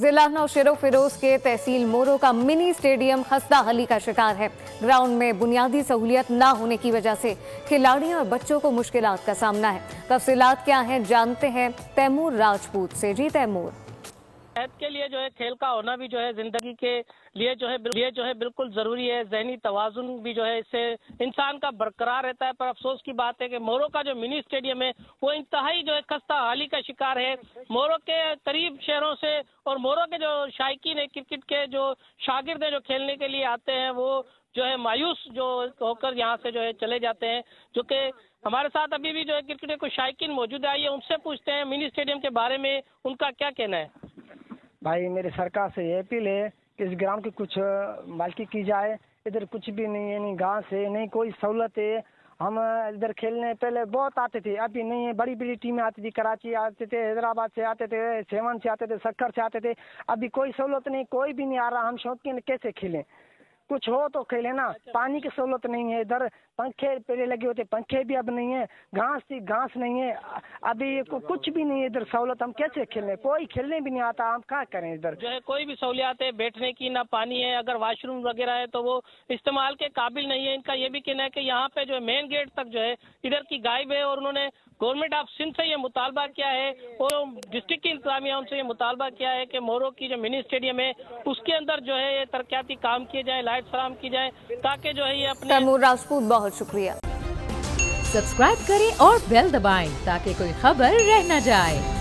जिला नौशेरो फिरोज के तहसील मोरो का मिनी स्टेडियम खस्ताहाली का शिकार है। ग्राउंड में बुनियादी सहूलियत ना होने की वजह से खिलाड़ियों और बच्चों को मुश्किलात का सामना है। तफसीलात क्या हैं जानते हैं तैमूर राजपूत से। जी तैमूर। सेहत के लिए जो है खेल का होना भी जो है जिंदगी के लिए जो है बिल्कुल जरूरी है। ज़हनी तवाज़ुन भी जो है इससे इंसान का बरकरार रहता है। पर अफसोस की बात है कि मोरो का जो मिनी स्टेडियम है वो इंतहाई जो है खस्ता हाली का शिकार है। मोरो के करीब शहरों से और मोरो के जो शायकीन है क्रिकेट के जो शागिर्द है जो खेलने के लिए आते हैं वो जो है मायूस जो होकर यहाँ से जो है चले जाते हैं। जो कि हमारे साथ अभी भी जो है क्रिकेट के कुछ शायकीन मौजूद है, आइए उनसे पूछते हैं मिनी स्टेडियम के बारे में उनका क्या कहना है। भाई मेरी सरकार से ये अपील है कि इस ग्राउंड की कुछ मालिकी की जाए। इधर कुछ भी नहीं है, नहीं घास है, नहीं कोई सहूलत है। हम इधर खेलने पहले बहुत आते थे, अभी नहीं है। बड़ी बड़ी टीमें आती थी, कराची आते थे, हैदराबाद से आते थे, सेवन से आते थे, सक्कर से आते थे। अभी कोई सहूलत नहीं, कोई भी नहीं आ रहा। हम शौकीन कैसे खेलें? कुछ हो तो खेले ना। पानी की सहूलत नहीं है इधर। पंखे पहले लगे होते, पंखे भी अब नहीं है। घास थी, घास नहीं है। अभी कुछ भी नहीं है इधर सहूलत। हम कैसे खेलें? कोई खेलने भी नहीं आता। हम क्या करें? इधर जो है कोई भी सहूलियात है बैठने की ना पानी है। अगर वॉशरूम वगैरह है तो वो इस्तेमाल के काबिल नहीं है। इनका ये भी कहना है कि यहाँ पे जो है मेन गेट तक जो है इधर की गायब है। और उन्होंने गवर्नमेंट ऑफ सिंध से ये मुतालबा किया है और डिस्ट्रिक्ट की इंतजामिया उनसे ये मुतालबा किया है कि मोरो की जो मिनी स्टेडियम है उसके अंदर जो है ये तरक्याती काम किए जाए, लाइट फराहम की जाए ताकि जो है ये अपने। तैमूर राजपूत बहुत शुक्रिया। सब्सक्राइब करें और बेल दबाएं ताकि कोई खबर रह न जाए।